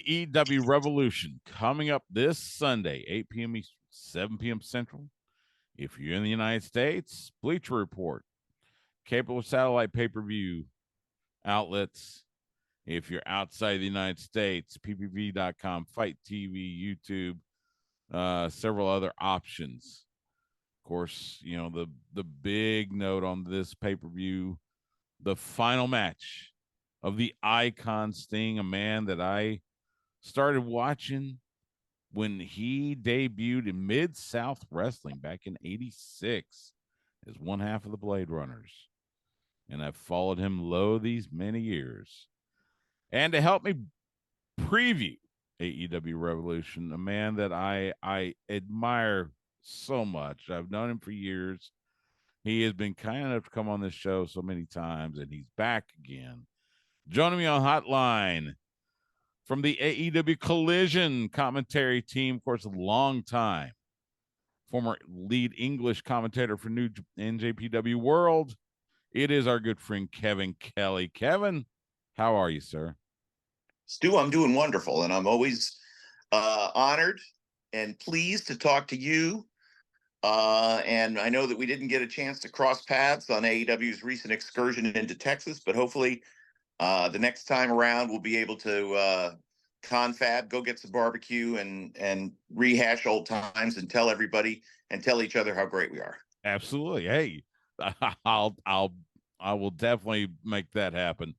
AEW Revolution coming up this Sunday, 8 p.m. Eastern, 7 p.m. Central. If you're in the United States, Bleacher Report, cable satellite pay-per-view outlets. If you're outside the United States, ppv.com, Fight TV, YouTube, several other options. Of course, you know, the big note on this pay-per-view, the final match of the Icon Sting, a man that I started watching when he debuted in Mid-South Wrestling back in 86 as one half of the Blade Runners. And I've followed him low these many years. And to help me preview AEW Revolution, a man that I admire so much. I've known him for years. He has been kind enough to come on this show so many times, and he's back again. Joining me on Hotline from the AEW Collision commentary team, of course, a long time former lead English commentator for New NJPW World. It is our good friend Kevin Kelly. Kevin, how are you, sir? Stu, I'm doing wonderful, and I'm always honored and pleased to talk to you. And I know that we didn't get a chance to cross paths on AEW's recent excursion into Texas, but hopefully the next time around we'll be able to confab, go get some barbecue, and rehash old times and tell everybody and tell each other how great we are. Absolutely. Hey, I will definitely make that happen.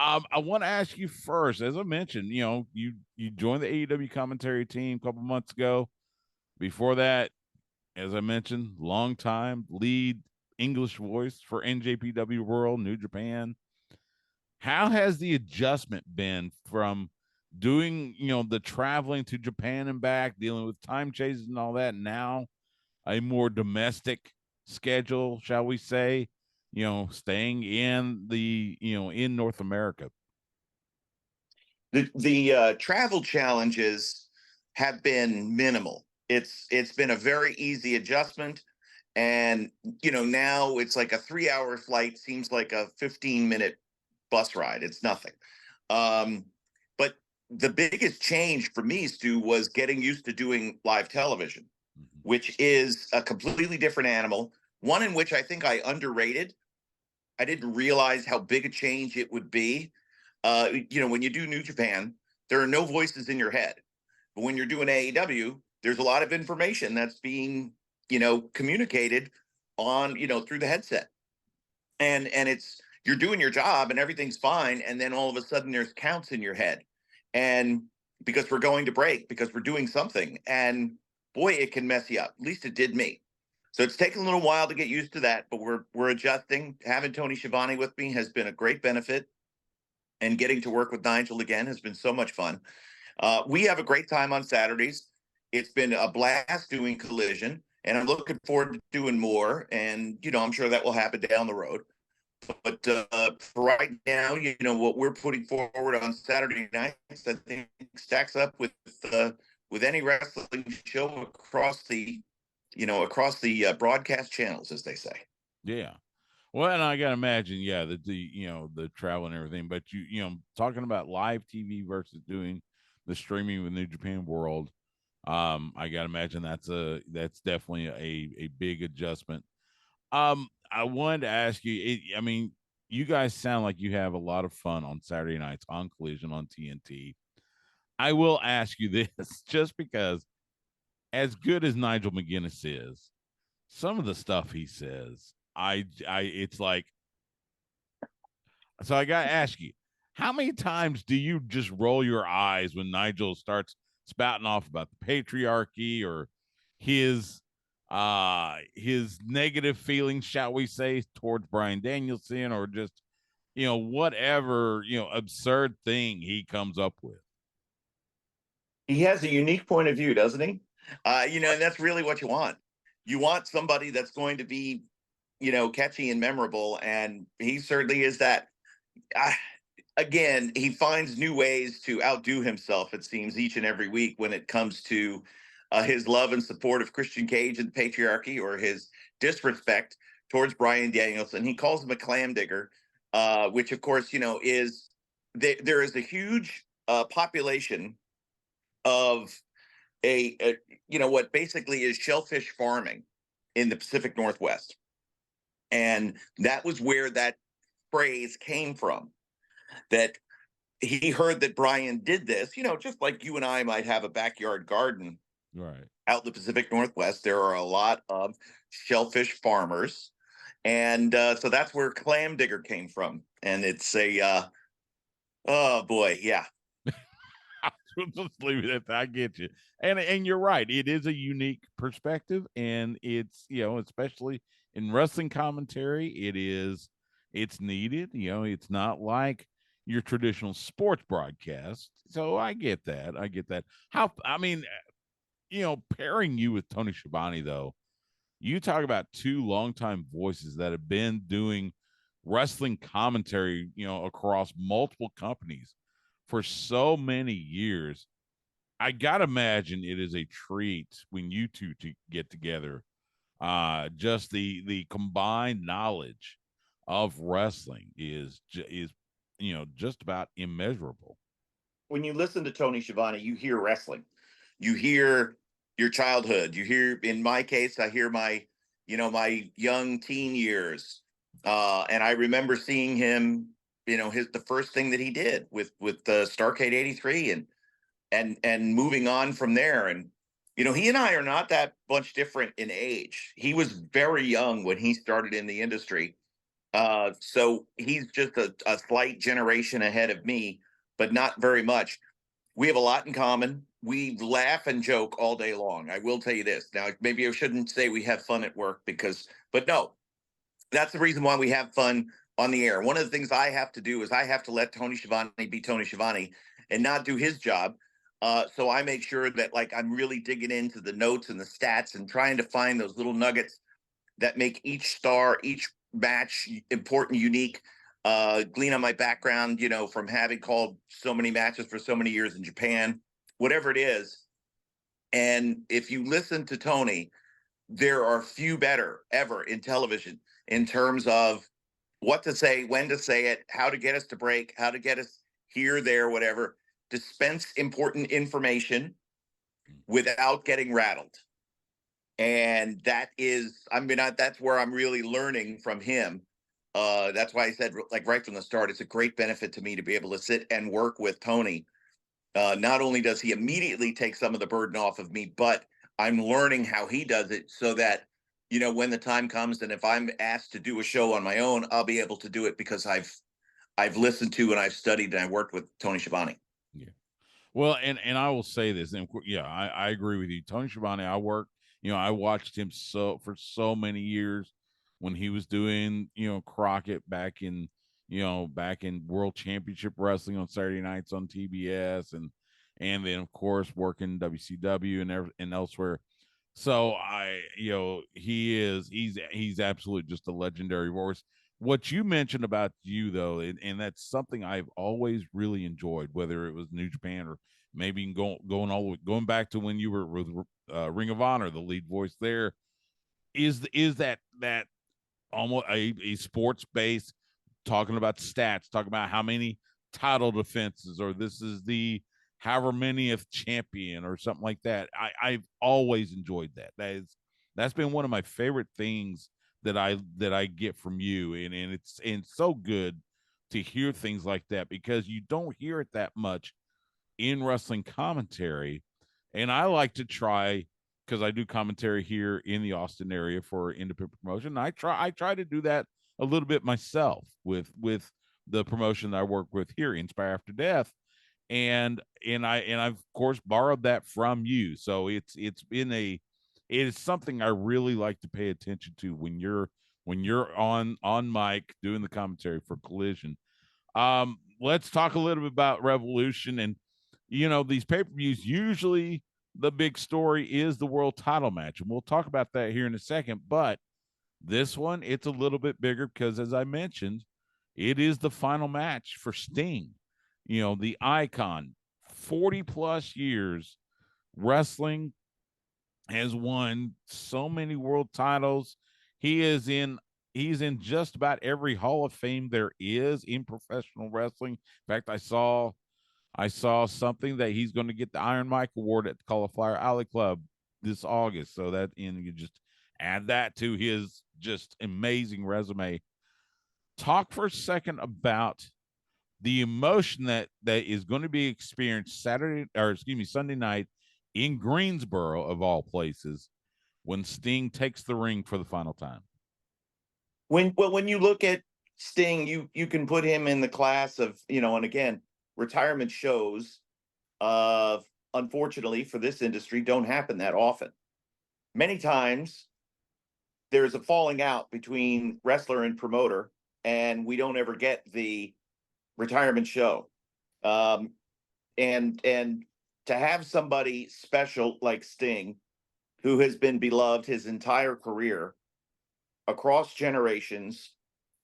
I want to ask you first, as I mentioned, you know, you joined the AEW commentary team a couple months ago. Before that, as I mentioned, long time lead English voice for NJPW World, New Japan. How has the adjustment been from doing, you know, the traveling to Japan and back, dealing with time changes and all that, now a more domestic schedule, shall we say, you know, staying in the, you know, in North America? The travel challenges have been minimal. It's been a very easy adjustment, and now it's like a 3-hour flight seems like a 15-minute bus ride. It's nothing. But the biggest change for me, Stu, was getting used to doing live television, which is a completely different animal, one in which I think I underrated. I didn't realize how big a change it would be. When you do New Japan, there are no voices in your head. But when you're doing AEW, there's a lot of information that's being, communicated on, through the headset. And you're doing your job and everything's fine. And then all of a sudden there's counts in your head. And because we're going to break, because we're doing something. And boy, it can mess you up. At least it did me. So it's taken a little while to get used to that, but we're adjusting. Having Tony Schiavone with me has been a great benefit. And getting to work with Nigel again has been so much fun. We have a great time on Saturdays. It's been a blast doing Collision, and I'm looking forward to doing more. And, I'm sure that will happen down the road. But for right now, what we're putting forward on Saturday nights, I think stacks up with any wrestling show across the broadcast channels, as they say. Yeah. Well, and I gotta imagine, yeah, the travel and everything, but talking about live TV versus doing the streaming with New Japan World, I gotta imagine that's definitely a big adjustment. I wanted to ask you, I mean, you guys sound like you have a lot of fun on Saturday nights on Collision on TNT. I will ask you this, just because, as good as Nigel McGuinness is, some of the stuff he says, it's like, so I got to ask you, how many times do you just roll your eyes when Nigel starts spouting off about the patriarchy or his negative feelings, shall we say, towards Bryan Danielson, or just, whatever, absurd thing he comes up with? He has a unique point of view, doesn't he? And that's really what you want. You want somebody that's going to be, catchy and memorable, and he certainly is that. Again, he finds new ways to outdo himself, it seems, each and every week when it comes to his love and support of Christian Cage and patriarchy, or his disrespect towards Bryan Danielson. He calls him a clam digger, which, of course, is there is a huge population of a what basically is shellfish farming in the Pacific Northwest. And that was where that phrase came from. That he heard that Brian did this, just like you and I might have a backyard garden Right. out in the Pacific Northwest. There are a lot of shellfish farmers. And so that's where clam digger came from. And it's oh boy, yeah. Just leave it at that. I get you. And you're right. It is a unique perspective, and it's, especially in wrestling commentary, it's needed. It's not like your traditional sports broadcast. So I get that. I get that. Pairing you with Tony Schiavone, though, you talk about two longtime voices that have been doing wrestling commentary, across multiple companies for so many years. I gotta imagine it is a treat when you two to get together. Just the combined knowledge of wrestling is just about immeasurable. When you listen to Tony Schiavone, you hear wrestling. You hear your childhood. You hear, in my case, I hear my young teen years. And I remember seeing him, the first thing that he did with Starrcade '83, and moving on from there. And he and I are not that much different in age. He was very young when he started in the industry. So he's just a slight generation ahead of me, but not very much. We have a lot in common. We laugh and joke all day long. I will tell you this. Now, maybe I shouldn't say we have fun at work but no, that's the reason why we have fun on the air. One of the things I have to do is I have to let Tony Schiavone be Tony Schiavone and not do his job. So I make sure that, like, I'm really digging into the notes and the stats and trying to find those little nuggets that make each star, each match important, unique. Glean on my background, from having called so many matches for so many years in Japan, whatever it is. And if you listen to Tony, there are few better ever in television in terms of what to say, when to say it, how to get us to break, how to get us here, there, whatever, dispense important information without getting rattled. And that's where I'm really learning from him. That's why I said, like, right from the start, it's a great benefit to me to be able to sit and work with Tony. Not only does he immediately take some of the burden off of me, but I'm learning how he does it, so that, when the time comes and if I'm asked to do a show on my own, I'll be able to do it because I've listened to and I've studied and I worked with Tony Schiavone. Yeah. Well, and I will say this, and yeah, I agree with you. Tony Schiavone, I watched him for so many years when he was doing, Crockett back in World Championship Wrestling on Saturday nights on TBS, and then of course working WCW and elsewhere. So he's absolutely just a legendary voice. What you mentioned about you, though, and that's something I've always really enjoyed, whether it was New Japan or maybe going back to when you were with Ring of Honor, the lead voice there, is that almost a sports based, talking about stats, talking about how many title defenses, or this is the however manyth champion or something like that. I've always enjoyed that. That's been one of my favorite things that I get from you, and it's so good to hear things like that, because you don't hear it that much in wrestling commentary. And I like to try, because I do commentary here in the Austin area for independent promotion. I try to do that a little bit myself with the promotion that I work with here, Inspire After Death, and I've of course borrowed that from you. So it is something I really like to pay attention to when you're on mic doing the commentary for Collision. Let's talk a little bit about Revolution. And these pay-per-views, usually the big story is the world title match, and we'll talk about that here in a second. But this one, it's a little bit bigger because, as I mentioned, it is the final match for Sting, the icon. 40 plus years wrestling, has won so many world titles. He's in just about every Hall of Fame there is in professional wrestling. In fact, I saw something that he's going to get the Iron Mike Award at the Cauliflower Alley Club this August. So that, and you just add that to his just amazing resume. Talk for a second about the emotion that is going to be experienced Sunday night in Greensboro, of all places, when Sting takes the ring for the final time. When you look at Sting, you can put him in the class of, and again, retirement shows, unfortunately for this industry, don't happen that often. Many times there's a falling out between wrestler and promoter, and we don't ever get the retirement show. And to have somebody special like Sting, who has been beloved his entire career across generations,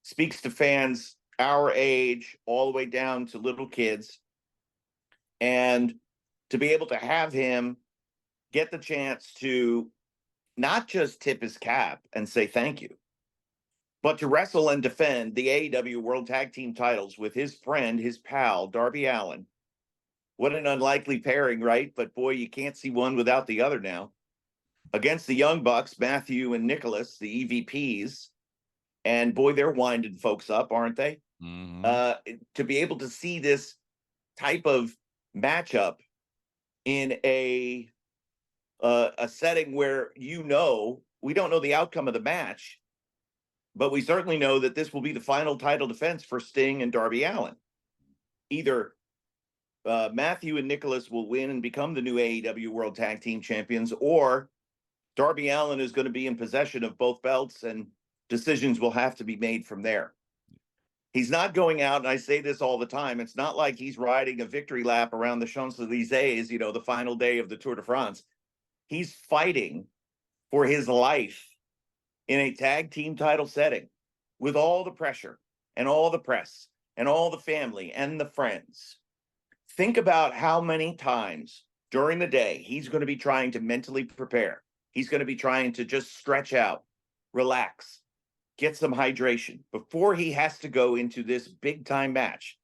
speaks to fans our age all the way down to little kids, and to be able to have him get the chance to not just tip his cap and say thank you, but to wrestle and defend the AEW World Tag Team titles with his friend, his pal, Darby Allin. What an unlikely pairing, right? But boy, you can't see one without the other now. Against the Young Bucks, Matthew and Nicholas, the EVPs. And boy, they're winding folks up, aren't they? Mm-hmm. To be able to see this type of matchup in a setting where, we don't know the outcome of the match, but we certainly know that this will be the final title defense for Sting and Darby Allin. Either Matthew and Nicholas will win and become the new AEW World Tag Team Champions, or Darby Allin is going to be in possession of both belts, and decisions will have to be made from there. He's not going out, and I say this all the time, it's not like he's riding a victory lap around the Champs-Élysées, the final day of the Tour de France. He's fighting for his life in a tag team title setting with all the pressure and all the press and all the family and the friends. Think about how many times during the day he's going to be trying to mentally prepare. He's going to be trying to just stretch out, relax, get some hydration before he has to go into this big time match.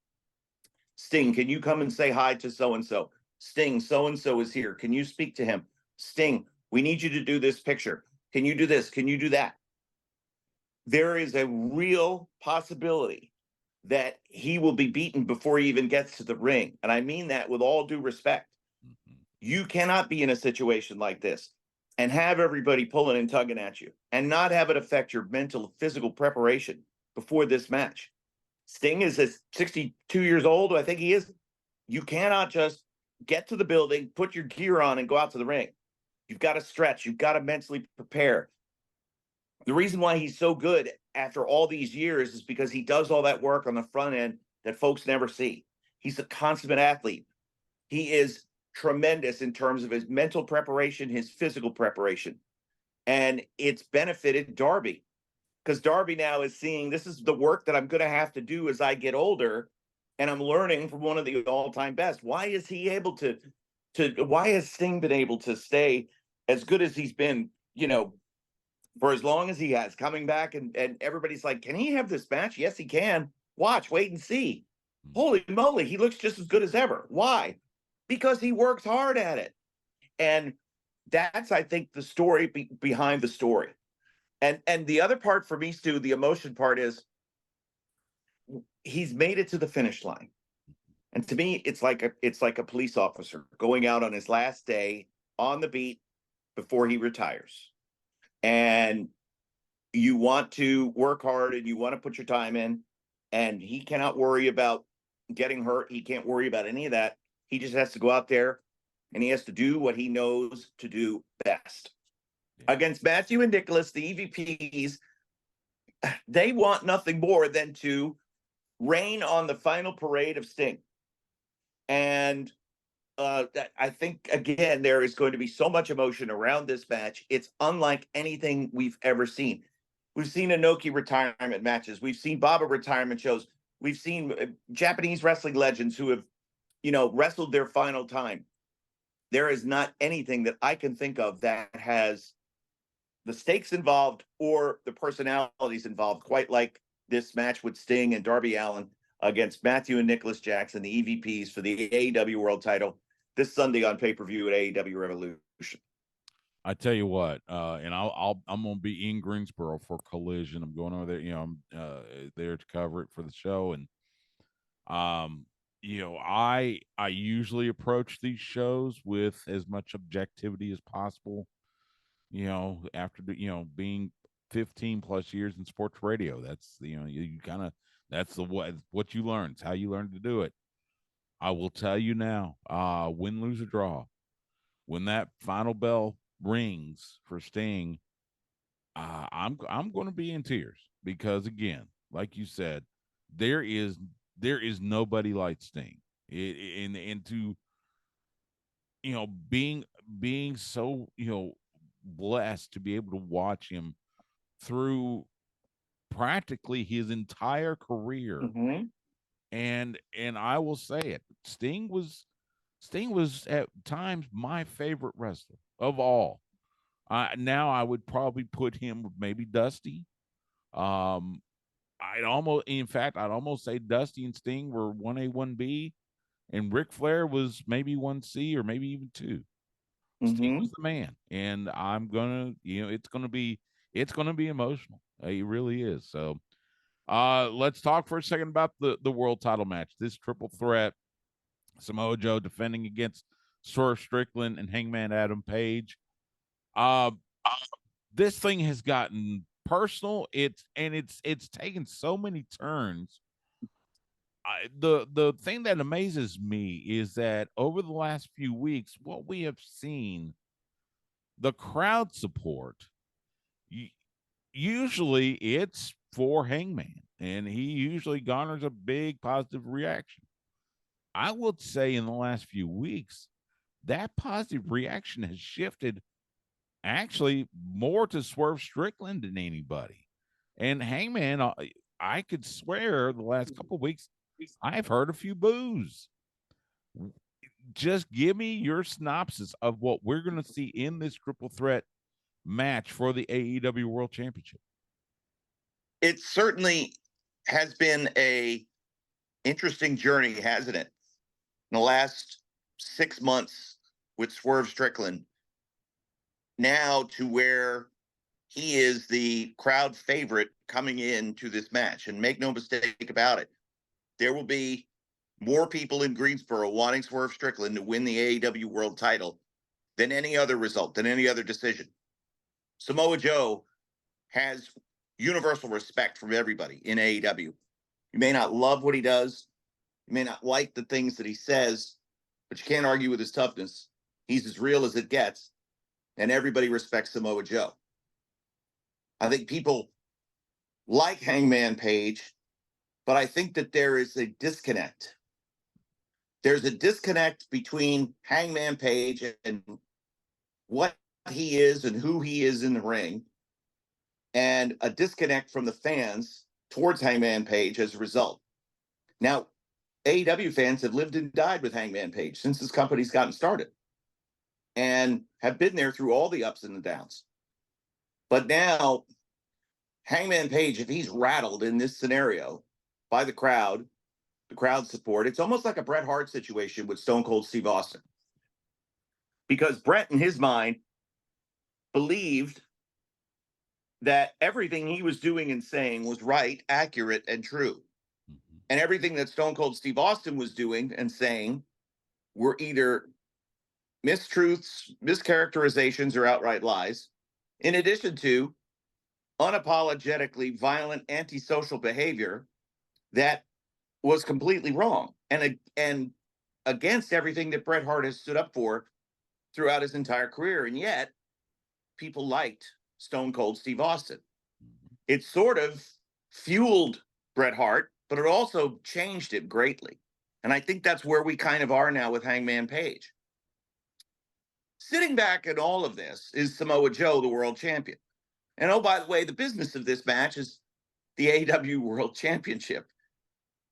Sting, can you come and say hi to so-and-so? Sting, so-and-so is here. Can you speak to him? Sting, we need you to do this picture. Can you do this? Can you do that? There is a real possibility that he will be beaten before he even gets to the ring. And I mean that with all due respect. Mm-hmm. You cannot be in a situation like this and have everybody pulling and tugging at you and not have it affect your mental, physical preparation before this match. Sting is 62 years old, I think he is. You cannot just get to the building, put your gear on, and go out to the ring. You've got to stretch. You've got to mentally prepare. The reason why he's so good after all these years is because he does all that work on the front end that folks never see. He's a consummate athlete. He is tremendous in terms of his mental preparation, his physical preparation. And it's benefited Darby, because Darby now is seeing, this is the work that I'm going to have to do as I get older, and I'm learning from one of the all-time best. Why is he able to why has Sting been able to stay as good as he's been, for as long as he has, coming back, and everybody's like, can he have this match? Yes, he can. Watch, wait and see. Holy moly, he looks just as good as ever. Why? Because he works hard at it. And that's, I think, the story behind the story. And the other part for me, Stu, the emotion part, is he's made it to the finish line. And to me, it's like a police officer going out on his last day on the beat before he retires. And you want to work hard and you want to put your time in, and he cannot worry about getting hurt. He can't worry about any of that. He just has to go out there and he has to do what he knows to do best. Yeah. Against Matthew and Nicholas, the EVPs, they want nothing more than to rain on the final parade of Sting. And I think, again, there is going to be so much emotion around this match. It's unlike anything we've ever seen. We've seen Inoki retirement matches. We've seen Baba retirement shows. We've seen Japanese wrestling legends who have, wrestled their final time. There is not anything that I can think of that has the stakes involved or the personalities involved quite like this match with Sting and Darby Allin. against Matthew and Nicholas Jackson, the EVPs for the AEW World Title, this Sunday on pay-per-view at AEW Revolution. I tell you what, and I'm gonna be in Greensboro for Collision. I'm going over there. I'm there to cover it for the show, and I usually approach these shows with as much objectivity as possible. After being 15 plus years in sports radio, that's you kind of that's what you learn. It's how you learn to do it. I will tell you now, win, lose, or draw, when that final bell rings for Sting, I'm going to be in tears because, again, like you said, there is nobody like Sting. And to being so blessed to be able to watch him through practically his entire career. Mm-hmm. And I will say it, Sting was at times my favorite wrestler of all. Now I would probably put him with maybe Dusty. I'd almost say Dusty and Sting were 1A, 1B, and Ric Flair was maybe 1C or maybe even 2. Sting was the man, and I'm gonna, it's gonna be emotional. It really is. So, let's talk for a second about the world title match. This triple threat: Samoa Joe defending against Swerve Strickland and Hangman Adam Page. This thing has gotten personal. It's taken so many turns. The thing that amazes me is that over the last few weeks, what we have seen, the crowd support, usually it's for Hangman, and he usually garners a big positive reaction. I would say in the last few weeks, that positive reaction has shifted actually more to Swerve Strickland than anybody. And Hangman, I could swear the last couple of weeks, I've heard a few boos. Just give me your synopsis of what we're going to see in this triple threat match for the AEW World Championship. It certainly has been a interesting journey, hasn't it? In the last 6 months with Swerve Strickland, now to where he is the crowd favorite coming into this match. And make no mistake about it, there will be more people in Greensboro wanting Swerve Strickland to win the AEW World Title than any other result, than any other decision. Samoa Joe has universal respect from everybody in AEW. You may not love what he does, you may not like the things that he says, but you can't argue with his toughness. He's as real as it gets, and everybody respects Samoa Joe. I think people like Hangman Page, but I think that there is a disconnect. There's a disconnect between Hangman Page and what he is and who he is in the ring, and a disconnect from the fans towards Hangman Page as a result. Now, AEW fans have lived and died with Hangman Page since this company's gotten started and have been there through all the ups and the downs. But now, Hangman Page, if he's rattled in this scenario by the crowd support, it's almost like a Bret Hart situation with Stone Cold Steve Austin. Because Bret, in his mind, believed that everything he was doing and saying was right, accurate, and true. And everything that Stone Cold Steve Austin was doing and saying were either mistruths, mischaracterizations, or outright lies, in addition to unapologetically violent, antisocial behavior that was completely wrong and against everything that Bret Hart has stood up for throughout his entire career. And yet, people liked Stone Cold Steve Austin. It sort of fueled Bret Hart, but it also changed it greatly. And I think that's where we kind of are now with Hangman Page. Sitting back in all of this is Samoa Joe, the world champion. And oh, by the way, the business of this match is the AEW World Championship.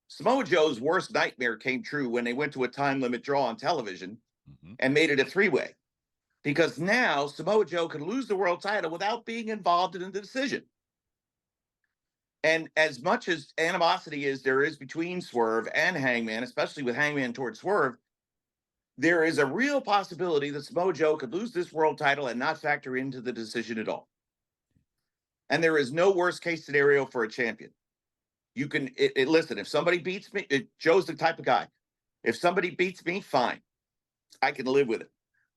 Samoa Joe's worst nightmare came true when they went to a time limit draw on television and made it a three-way. Because now Samoa Joe can lose the world title without being involved in the decision. And as much as animosity is there is between Swerve and Hangman, especially with Hangman towards Swerve, there is a real possibility that Samoa Joe could lose this world title and not factor into the decision at all. And there is no worst case scenario for a champion. You can listen. If somebody beats me, Joe's the type of guy. If somebody beats me, fine, I can live with it.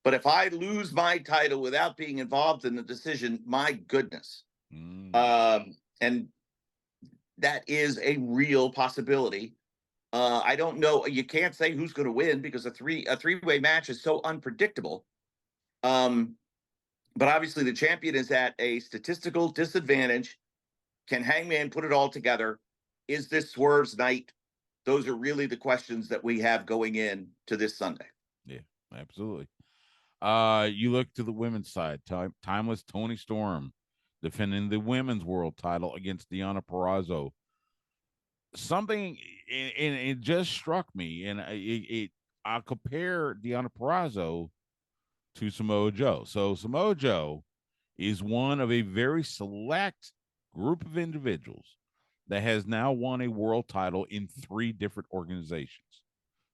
But if I lose my title without being involved in the decision, my goodness. And that is a real possibility. I don't know. You can't say who's going to win because a three-way match is so unpredictable. But obviously the champion is at a statistical disadvantage. Can Hangman put it all together? Is this Swerve's night? Those are really the questions that we have going in to this Sunday. Yeah, absolutely. You look to the women's side. Timeless Toni Storm defending the women's world title against Deonna Purrazzo. Something, and it just struck me, and I'll compare Deonna Purrazzo to Samoa Joe. So Samoa Joe is one of a very select group of individuals that has now won a world title in 3 different organizations.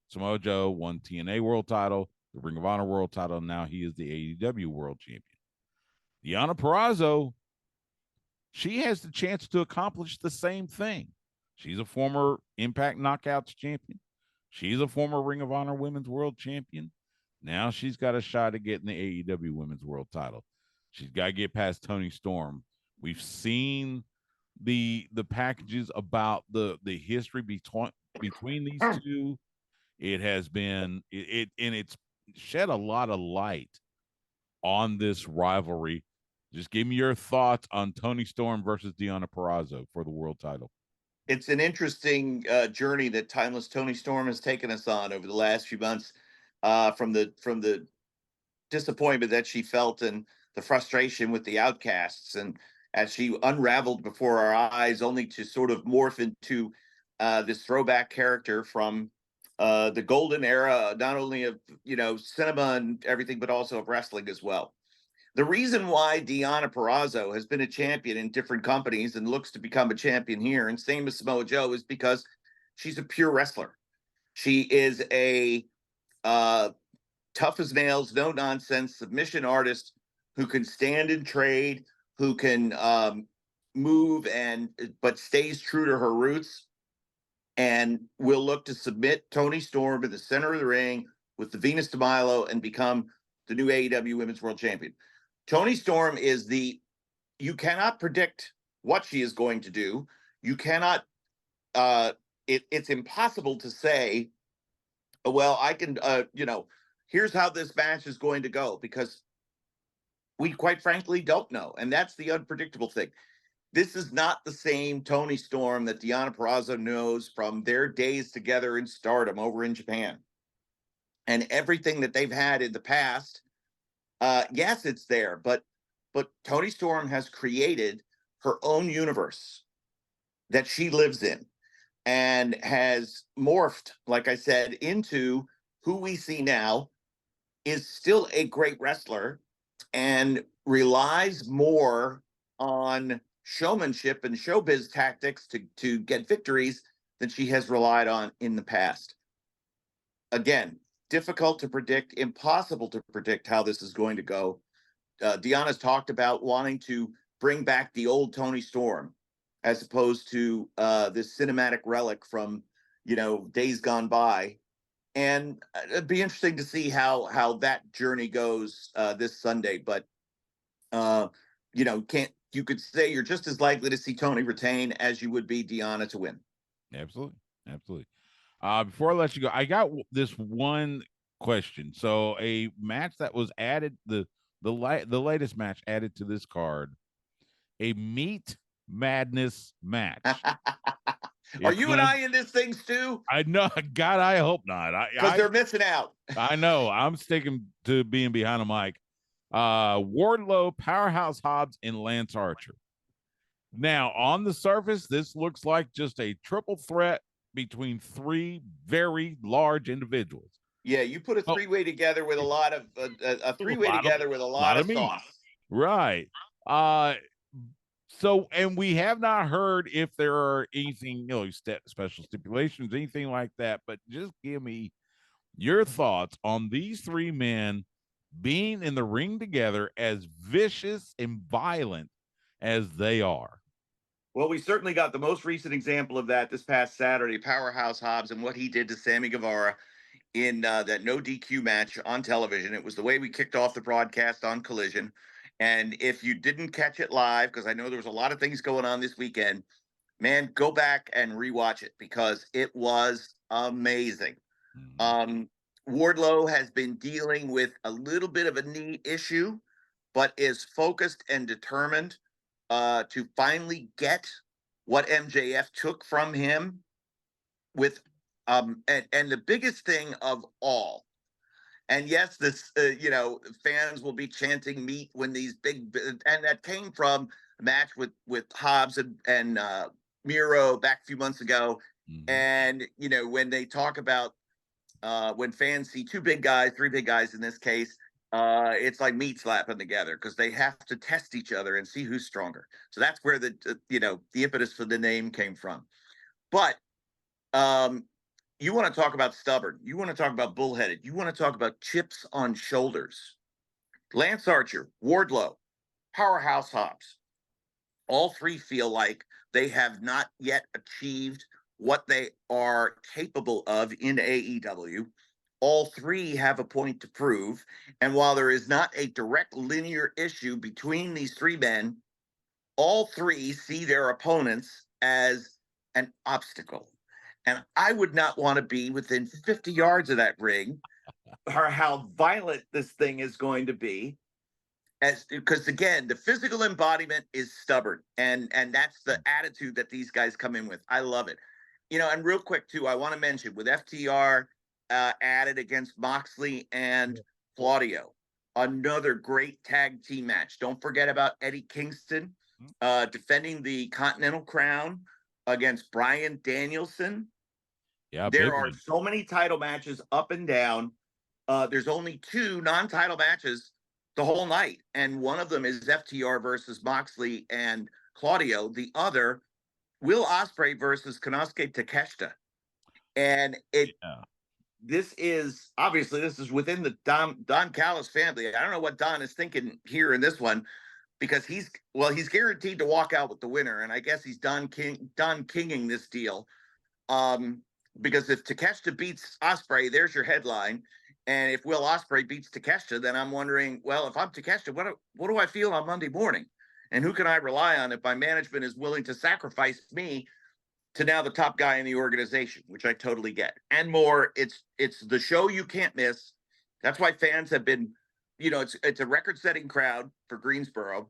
Samoa Joe won TNA world title, the Ring of Honor world title, and now he is the AEW world champion. Deonna Purrazzo, she has the chance to accomplish the same thing. She's a former Impact Knockouts champion. She's a former Ring of Honor Women's World Champion. Now she's got a shot at getting the AEW Women's World title. She's got to get past Toni Storm. We've seen the packages about the history between these two. It has been and it's shed a lot of light on this rivalry. Just give me your thoughts on Toni Storm versus Deonna Purrazzo for the world title. It's an interesting journey that Timeless Toni Storm has taken us on over the last few months, from the disappointment that she felt and the frustration with the Outcasts, and as she unraveled before our eyes, only to sort of morph into this throwback character from the golden era, not only of cinema and everything, but also of wrestling as well. The reason why Deonna Purrazzo has been a champion in different companies and looks to become a champion here, and same as Samoa Joe, is because she's a pure wrestler. She is a tough as nails, no nonsense submission artist who can stand and trade, who can move but stays true to her roots, and will look to submit Toni Storm in the center of the ring with the Venus de Milo and become the new AEW Women's World Champion. Toni Storm is you cannot predict what she is going to do. You cannot, it's impossible to say, well, I can, here's how this match is going to go, because we quite frankly don't know. And that's the unpredictable thing. This is not the same Toni Storm that Deonna Purrazzo knows from their days together in Stardom over in Japan. And everything that they've had in the past, yes, it's there, but Toni Storm has created her own universe that she lives in and has morphed, like I said, into who we see now, is still a great wrestler and relies more on showmanship and showbiz tactics to get victories than she has relied on in the past. Again, difficult to predict, impossible to predict how this is going to go. Deanna's talked about wanting to bring back the old Toni Storm as opposed to this cinematic relic from, days gone by. And it'd be interesting to see how that journey goes this Sunday. But, you could say you're just as likely to see Toni retain as you would be Deonna to win. Absolutely. Absolutely. Before I let you go, I got this one question. So a match that was added, the latest match added to this card, a Meat Madness match. Are you and I in this thing, Stu? I know. God, I hope not. Because they're missing out. I know. I'm sticking to being behind a mic. Wardlow, Powerhouse Hobbs, and Lance Archer. Now, on the surface, this looks like just a triple threat between 3 very large individuals. Yeah, you put a three-way together with a lot of sauce. Right. So, and we have not heard if there are anything, special stipulations, anything like that. But just give me your thoughts on these three men being in the ring together, as vicious and violent as they are. Well, we certainly got the most recent example of that this past Saturday, Powerhouse Hobbs and what he did to Sammy Guevara in that no DQ match on television. It was the way we kicked off the broadcast on Collision. And if you didn't catch it live, because I know there was a lot of things going on this weekend, man, go back and rewatch it because it was amazing. Mhm. Um, Wardlow has been dealing with a little bit of a knee issue, but is focused and determined to finally get what MJF took from him with and the biggest thing of all, and yes, this fans will be chanting meat when these big, and that came from a match with Hobbs and Miro back a few months ago. Mhm. And when they talk about when fans see two big guys, three big guys in this case, it's like meat slapping together because they have to test each other and see who's stronger. So that's where the impetus for the name came from. But um, you want to talk about stubborn. You want to talk about bullheaded. You want to talk about chips on shoulders. Lance Archer, Wardlow, Powerhouse Hobbs. All three feel like they have not yet achieved what they are capable of in AEW. All three have a point to prove. And while there is not a direct linear issue between these three men, all three see their opponents as an obstacle. And I would not want to be within 50 yards of that ring, or how violent this thing is going to be. As because again, the physical embodiment is stubborn, and that's the attitude that these guys come in with. I love it. And real quick too, I want to mention with FTR added against Moxley and Claudio, another great tag team match. Don't forget about Eddie Kingston defending the Continental Crown against Bryan Danielson. Yeah, There big are one. so many title matches up and down. There's only two non-title matches the whole night, and one of them is FTR versus Moxley and Claudio. The other, Will Ospreay versus Konosuke Takeshita. And Yeah. this is obviously within the Don Callis family. I don't know what Don is thinking here in this one because he's guaranteed to walk out with the winner, and I guess he's Don Kinging this deal. Um, because if Takeshita beats Ospreay, there's your headline. And if Will Ospreay beats Takeshita, then I'm wondering, well, if I'm Takeshita, what do I feel on Monday morning? And who can I rely on if my management is willing to sacrifice me to now the top guy in the organization, which I totally get. And more, it's the show you can't miss. That's why fans have been, it's a record-setting crowd for Greensboro,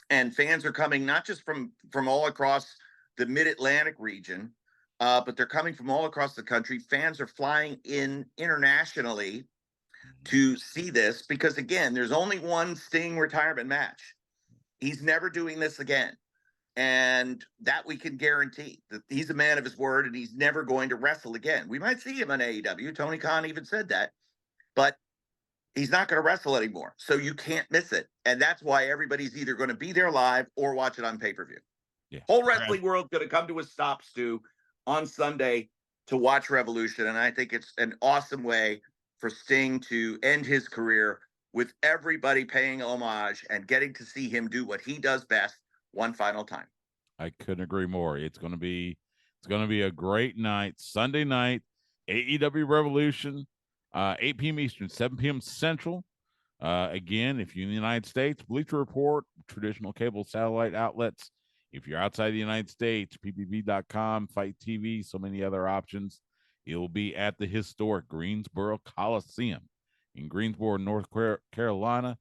and fans are coming not just from all across the Mid-Atlantic region, but they're coming from all across the country. Fans are flying in internationally to see this because, again, there's only one Sting retirement match. He's never doing this again. And that we can guarantee that he's a man of his word and he's never going to wrestle again. We might see him on AEW. Tony Khan even said that, but he's not going to wrestle anymore. So you can't miss it. And that's why everybody's either going to be there live or watch it on pay-per-view. Yeah. Whole wrestling world's going to come to a stop, Stu, on Sunday to watch Revolution. And I think it's an awesome way for Sting to end his career with everybody paying homage and getting to see him do what he does best one final time. I couldn't agree more. It's gonna be a great night. Sunday night, AEW Revolution, 8 p.m. Eastern, 7 p.m. Central. Again, if you're in the United States, Bleacher Report, traditional cable satellite outlets. If you're outside the United States, PPV.com, Fight TV, so many other options. It will be at the historic Greensboro Coliseum in Greensboro, North Carolina.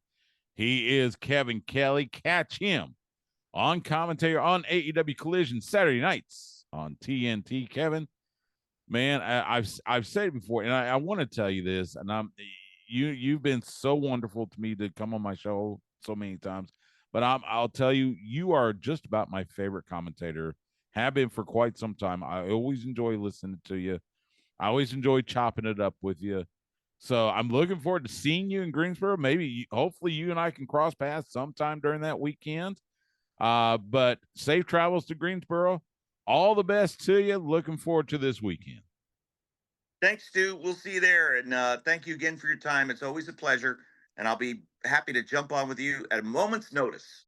He is Kevin Kelly. Catch him on commentator on AEW Collision Saturday nights on TNT. Kevin, man, I've said it before, and I want to tell you this, and you've been so wonderful to me to come on my show so many times, but I'll tell you, you are just about my favorite commentator. Have been for quite some time. I always enjoy listening to you. I always enjoy chopping it up with you. So I'm looking forward to seeing you in Greensboro. Maybe, hopefully, you and I can cross paths sometime during that weekend. But safe travels to Greensboro. All the best to you. Looking forward to this weekend. Thanks, Stu. We'll see you there. And thank you again for your time. It's always a pleasure. And I'll be happy to jump on with you at a moment's notice.